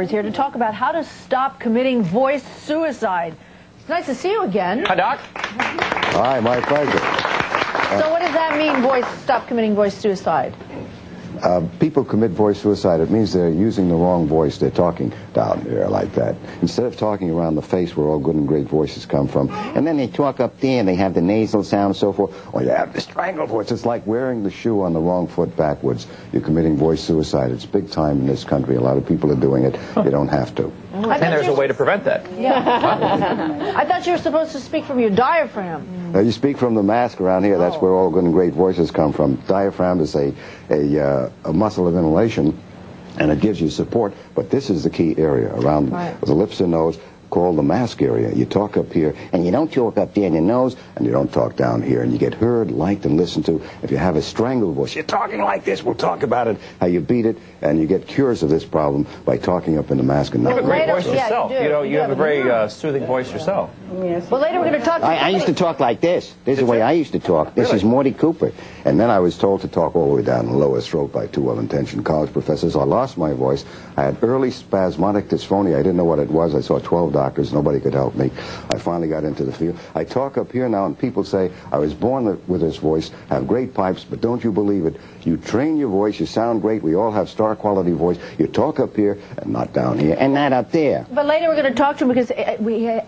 Is here to talk about how to stop committing voice suicide. It's nice to see you again. Hi, Doc. Hi, my pleasure. So what does that mean, stop committing voice suicide? People commit voice suicide. It means they're using the wrong voice. They're talking down there like that. Instead of talking around the face where all good and great voices come from. And then they talk up there and they have the nasal sound and so forth. Or you have the strangled voice. It's like wearing the shoe on the wrong foot backwards. You're committing voice suicide. It's big time in this country. A lot of people are doing it. You don't have to. And there's a way to prevent that. Yeah. I thought you were supposed to speak from your diaphragm. You speak from the mask around here. That's where all good and great voices come from. Diaphragm is a muscle of inhalation, and it gives you support. But this is the key area around the lips and nose, called the mask area. You talk up here, and you don't talk up there in your nose, and you don't talk down here, and you get heard, liked, and listened to. If you have a strangled voice, you're talking like this. We'll talk about it, how you beat it, and you get cures of this problem by talking up in the mask and nose. You have a great voice yourself. You have a very soothing voice yourself. Yes. Well, later we're going to talk to I used to talk like this. This is the way I used to talk. This is Morty Cooper. And then I was told to talk all the way down the lower throat by two well-intentioned college professors. I lost my voice. I had early spasmodic dysphonia. I didn't know what it was. I saw 12 doctors. Nobody could help me. I finally got into the field. I talk up here now, and people say, I was born with this voice, have great pipes, but don't you believe it? You train your voice. You sound great. We all have star-quality voice. You talk up here and not down here and not up there. But later we're going to talk to him because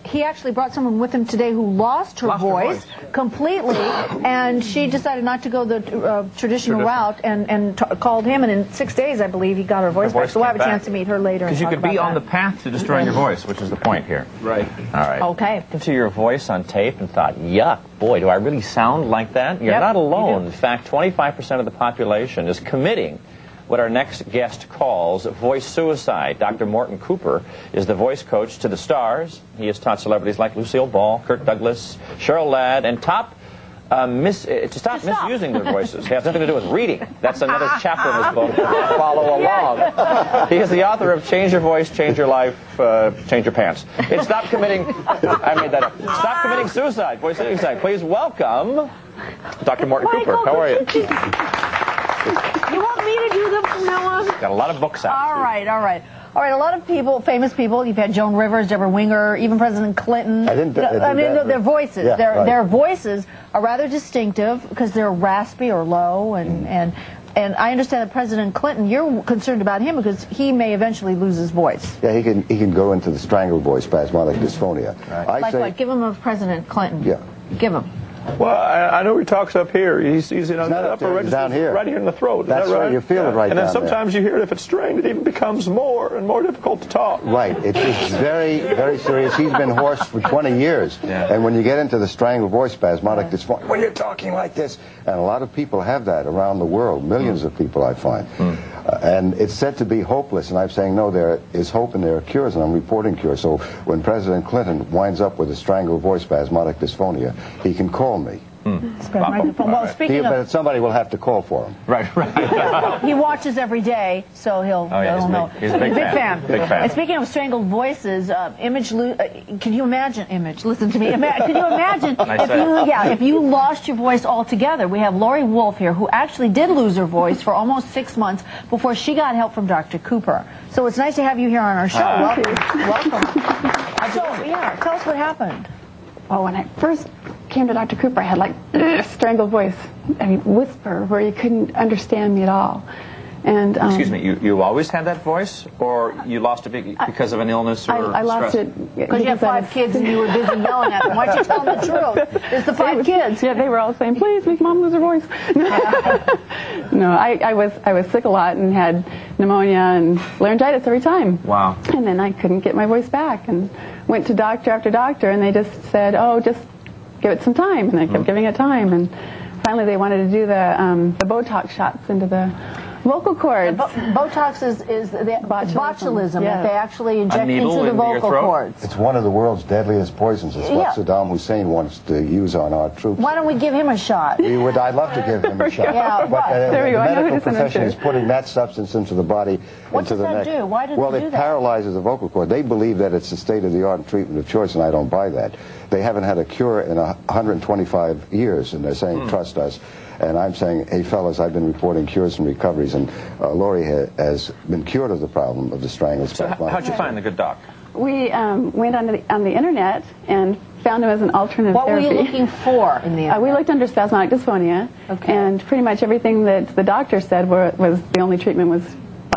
he actually brought someone with him today who lost her voice completely, and she decided not to go the traditional route and called him, and in 6 days, I believe, he got her voice back. So we'll have a chance to meet her later. Because you could be on the path to destroying your voice, which is the point here. Right. All right. Okay. To your voice on tape and thought, yuck, boy, do I really sound like that? You're not alone. In fact, 25% of the population is committing what our next guest calls voice suicide. Dr. Morton Cooper is the voice coach to the stars. He has taught celebrities like Lucille Ball, Kirk Douglas, Cheryl Ladd, and to stop misusing their voices. It has nothing to do with reading. That's another chapter in his book. Follow along. He is the author of Change Your Voice, Change Your Life, Change Your Pants. It's Stop Committing, I made that up. Stop Committing Suicide, Voice Suicide. Please welcome Dr. Morton Cooper. How are you? You want me to do them from now on? Got a lot of books out. All right. A lot of people, famous people. You've had Joan Rivers, Deborah Winger, even President Clinton. I mean, their voices. Yeah, their voices are rather distinctive because they're raspy or low, and I understand that President Clinton, you're concerned about him because he may eventually lose his voice. Yeah, he can go into the strangled voice, spasmodic dysphonia. Right. Like what? Give him a President Clinton. Yeah. Give him. Well, I know he talks up here. He's in the upper register, down here. right here in the throat. That's that right? right. You feel it right and then down sometimes there. you hear it if it's strained, it even becomes more and more difficult to talk. Right. It's very, very serious. He's been hoarse for 20 years. Yeah. And when you get into the strangled voice, spasmodic dysphonia, when you're talking like this, and a lot of people have that around the world, millions of people I find. And it's said to be hopeless, and I'm saying, no, there is hope and there are cures, and I'm reporting cures. So when President Clinton winds up with a strangled voice, spasmodic dysphonia, he can call me. Well, speaking of, but somebody will have to call for him. Right. he watches every day, so he'll know. He's a big fan. Big fan. And speaking of strangled voices, can you imagine? Listen to me. Can you imagine if you lost your voice altogether? We have Lori Wolf here, who actually did lose her voice for almost 6 months before she got help from Dr. Cooper. So it's nice to have you here on our show. Welcome. Tell us what happened. Well, when I first came to Dr. Cooper, I had like strangled voice, whisper, where you couldn't understand me at all. And excuse me, you always had that voice, or you lost it because of an illness or I lost stress? it because you have 5 kids and you were busy yelling at them. Why don't you tell them the truth? It's the 5 kids. Yeah, they were all saying, "Please make Mom lose her voice." No, I was sick a lot and had pneumonia and laryngitis every time. Wow. And then I couldn't get my voice back, and went to doctor after doctor, and they just said, "Oh, just give it some time." And I kept giving it time, and finally they wanted to do the Botox shots into the vocal cords. Botox is the botulism that they actually inject into the vocal cords. It's one of the world's deadliest poisons. It's what Saddam Hussein wants to use on our troops. Why don't we give him a shot? I'd love to give him a shot. Yeah, but there we go. The medical profession is putting that substance into the body, what into the neck. What does that do? Why do they do that? Well, it paralyzes the vocal cord. They believe that it's the state-of-the-art treatment of choice, and I don't buy that. They haven't had a cure in 125 years, and they're saying, trust us. And I'm saying, hey, fellas, I've been reporting cures and recoveries, and Laurie has been cured of the problem of the strangled So spasmodic. how'd you find the good doc? We went on the internet and found him as an alternative What therapy. were you looking for in the internet? We looked under spasmodic dysphonia, and pretty much everything that the doctor said was the only treatment was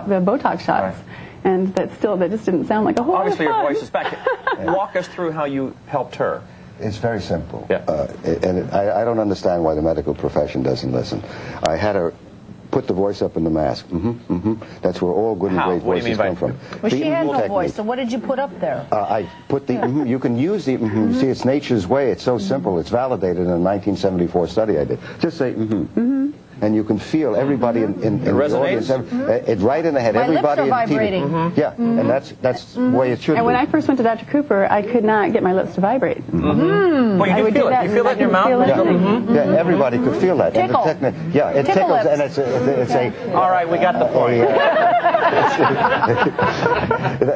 the Botox shots. Right. And that just didn't sound like a whole lot of Obviously, your fun. voice is back. Walk us through how you helped her. It's very simple. Yeah. I don't understand why the medical profession doesn't listen. I had her put the voice up in the mask. That's where all good and How? great What do you voices mean come by- from. Well, she The had no technique. voice, so what did you put up there? I put the, you can use the, you see, it's nature's way. It's so simple. It's validated in a 1974 study I did. Just say, and you can feel everybody in the resonates? audience. It's right in the head. My lips Everybody are in TV. vibrating. Yeah, and that's the way it should And be. when I first went to Dr. Cooper, I could not get my lips to vibrate. Well, you I can would feel do it. that You feel and it in your I mouth? can feel it. Yeah, everybody could feel that. And the Tickle. technique, yeah, it Tickle tickles, and lips. it's a All right, we got the point.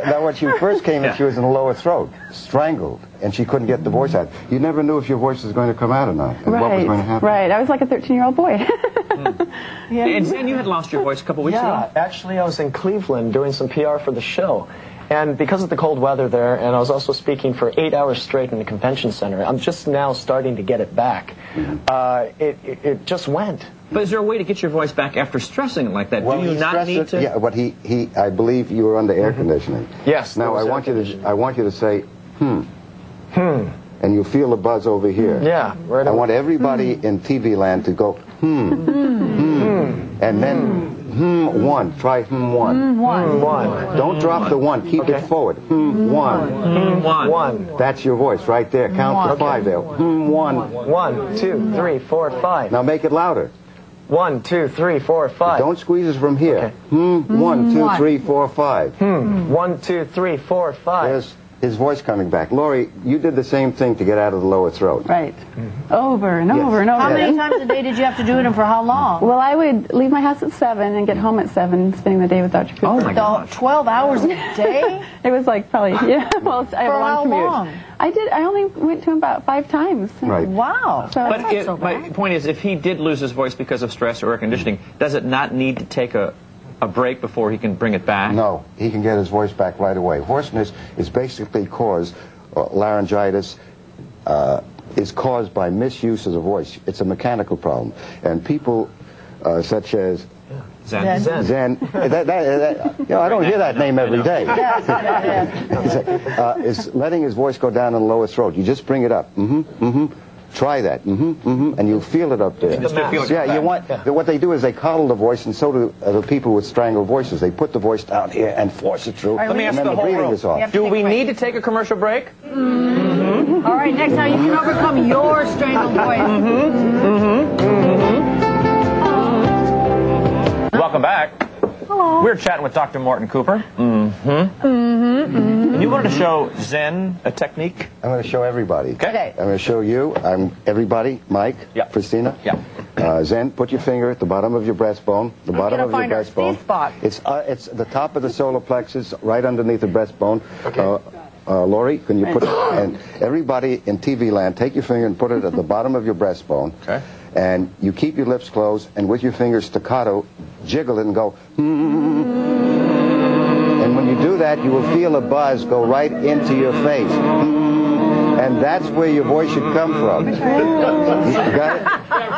Now, when she first came in, she was in the lower throat, strangled, and she couldn't get the voice out. You never knew if your voice was going to come out or not, and what was going to happen. Right. I was like a 13-year-old boy. And Zen, you had lost your voice a couple weeks Yeah, ago. actually I was in Cleveland doing some PR for the show. And because of the cold weather there, and I was also speaking for 8 hours straight in the convention center, I'm just now starting to get it back. It just went. But is there a way to get your voice back after stressing it like that? Do you he not stressed need it, to? Yeah, but I believe you were under air conditioning. Yes, Now there I was want air you conditioning. to say, and you feel the buzz over here. Yeah, right I on. want everybody in TV land to go, and then one. Try one. One. Don't drop the one. Keep it forward. One. One. That's your voice right there. Count to 5 there. One. 1, 2, 3, 4, 5. Now make it louder. 1, 2, 3, 4, 5. Don't squeeze it from here. Okay. 1, 2, 3, 4, 5. 1, 2, 3, 4, 5. There's his voice coming back. Laurie, you did the same thing to get out of the lower throat. Right. Over and over and over. How many times a day did you have to do it, and for how long? Well, I would leave my house at 7 and get home at 7, spending the day with Dr. Cooper. Oh, my God. 12 hours a day? It was like probably, yeah. Well, I have For a long how commute. long? I only went to him about 5 times. Right. Wow. So But That's not so my bad. point is, if he did lose his voice because of stress or air conditioning, does it not need to take a break before he can bring it back? No, he can get his voice back right away. Hoarseness is basically caused, laryngitis is caused by misuse of the voice. It's a mechanical problem. And people such as Zen. Zen, I don't hear that name every day. Is letting his voice go down in the lower throat. You just bring it up. Try that. And you'll feel it up there. Just to feel it Yeah, come you back. want. What they do is they coddle the voice, and so do the people with strangled voices. They put the voice down here and force it through. Let me ask and then the whole breathing room. is off. Do we need to take a commercial break? All right, next time you can overcome your strangled voice. Welcome back. Hello. We're chatting with Dr. Morton Cooper. And you wanted to show Zen a technique? I'm going to show everybody. Okay. I'm going to show you. I'm everybody. Mike. Yeah. Christina. Yeah. Zen, put your finger at the bottom of your breastbone. The bottom gonna of your find our breastbone. safe spot. It's the top of the solar plexus, right underneath the breastbone. Okay. Laurie, can you put it? And everybody in TV land, take your finger and put it at the bottom of your breastbone. Okay. And you keep your lips closed, and with your fingers staccato, jiggle it and go. And when you do that, you will feel a buzz go right into your face. And that's where your voice should come from. You got it?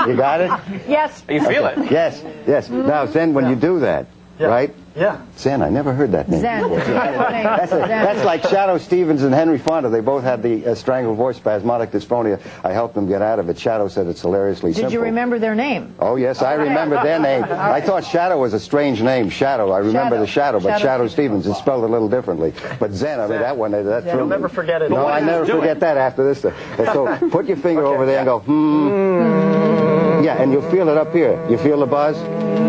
You got it? Yes. You feel it? Yes, yes. Now, Zen, when you do that, right? Yeah. Zen, I never heard that name. Zen. That's like Shadow Stevens and Henry Fonda. They both had the strangled voice spasmodic dysphonia. I helped them get out of it. Shadow said it's hilariously simple. Did you remember their name? Oh, yes, I remember their name. I thought Shadow was a strange name, Shadow. I remember Shadow. the Shadow, but Shadow Shadow Stevens is spelled a little differently. But Zen, I mean, that one, that threw You'll me. never forget it. No, I never forget that after this. And so put your finger over there and go, Yeah, and you'll feel it up here. You feel the buzz?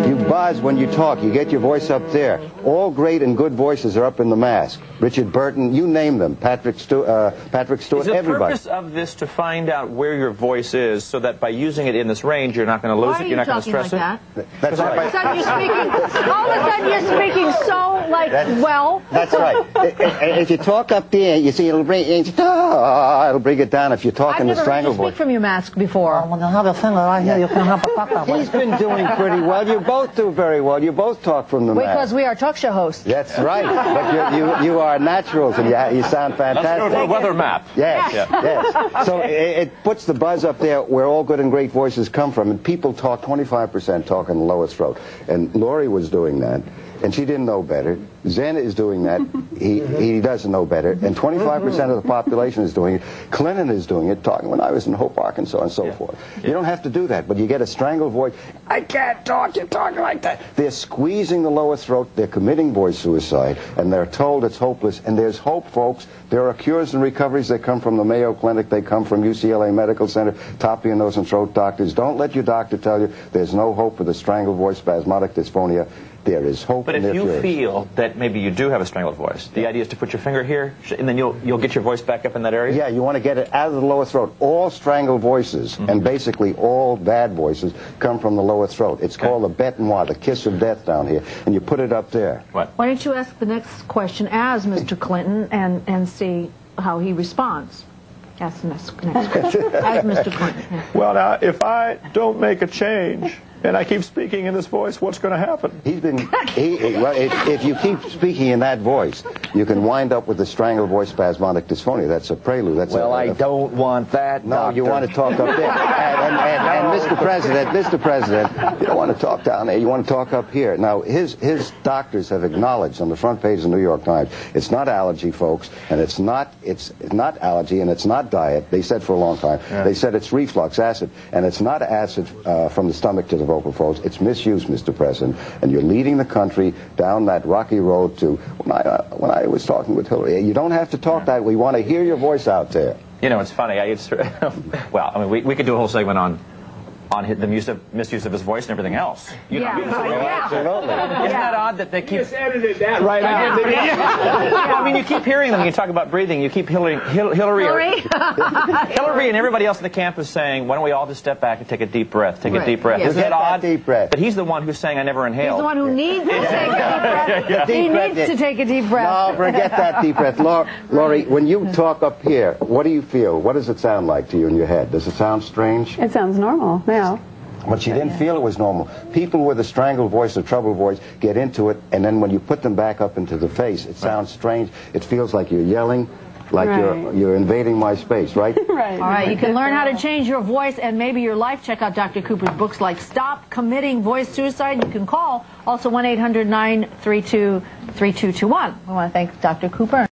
You buzz when you talk. You get your voice up there. All great and good voices are up in the mask. Richard Burton, you name them. Patrick Stewart, Is the everybody. purpose of this to find out where your voice is so that by using it in this range, you're not going to lose Why it, are you're not going to talking stress like it? that? That's All of a right. sudden you're speaking so, like, well. That's right. If you talk up there, you see it'll bring it down if you're I've talking the never heard you strangle speak voice. from your mask before. Yeah, He's been doing pretty well. You both do very well. You both talk from the mouth. Because we are talk show hosts. That's right. But you are naturals, and you sound fantastic. Let's go to the weather map. Yes, yes. So it puts the buzz up there where all good and great voices come from, and people talk 25% talk in the lower throat. And Laurie was doing that, and she didn't know better. Zen is doing that. He doesn't know better. And 25% of the population is doing it. Clinton is doing it, talking when I was in Hope, Arkansas, and so forth. You don't have to do that, but you get a strangled voice. I can't talk, you're talking like that. They're squeezing the lower throat. They're committing voice suicide, and they're told it's hopeless. And there's hope, folks. There are cures and recoveries. They come from the Mayo Clinic. They come from UCLA Medical Center, top ear, nose, and throat doctors. Don't let your doctor tell you there's no hope for the strangled voice, spasmodic dysphonia. There is hope. But if you feel that maybe you do have a strangled voice, the idea is to put your finger here, and then you'll get your voice back up in that area? Yeah, you want to get it out of the lower throat. All strangled voices, and basically all bad voices, come from the lower throat. It's called the bête noire, the kiss of death down here, and you put it up there. What? Why don't you ask the next question as Mr. Clinton and see how he responds? Ask the next question. As Mr. Clinton. Yeah. Well, now, if I don't make a change and I keep speaking in this voice, what's going to happen? Well, if you keep speaking in that voice, you can wind up with the strangled voice spasmodic dysphonia. That's a prelude. That's I don't want that. No, doctor. you want to talk up there. And Mr. President, you don't want to talk down there. You want to talk up here. Now, his doctors have acknowledged on the front page of the New York Times, it's not allergy, folks, and it's not allergy, and it's not diet. They said for a long time. Yeah. They said it's reflux acid, and it's not acid from the stomach to the vocal folds. It's misuse, Mr. President, and you're leading the country down that rocky road to, when I was talking with Hillary, you don't have to talk that. We want to hear your voice out there. You know, it's funny. Well, I mean, we could do a whole segment on the misuse of his voice and everything else. Absolutely. Isn't that odd that they keep... You just edited that right. I mean, you keep hearing them. You talk about breathing. You keep Hillary and everybody else on the campus saying, why don't we all just step back and take a deep breath? Take a deep breath. Yes. Isn't it odd? Deep breath. But he's the one who's saying, I never inhaled. He's the one who needs to take a deep breath. He needs to take a deep breath. No, forget that deep breath. Laurie, when you talk up here, what do you feel? What does it sound like to you in your head? Does it sound strange? It sounds normal now. But she didn't feel it was normal. People with a strangled voice, a troubled voice, get into it, and then when you put them back up into the face, it sounds strange. It feels like you're yelling, like you're invading my space, right? Right. All right, you can learn how to change your voice and maybe your life. Check out Dr. Cooper's books like Stop Committing Voice Suicide. You can call also 1-800-932-3221. We want to thank Dr. Cooper.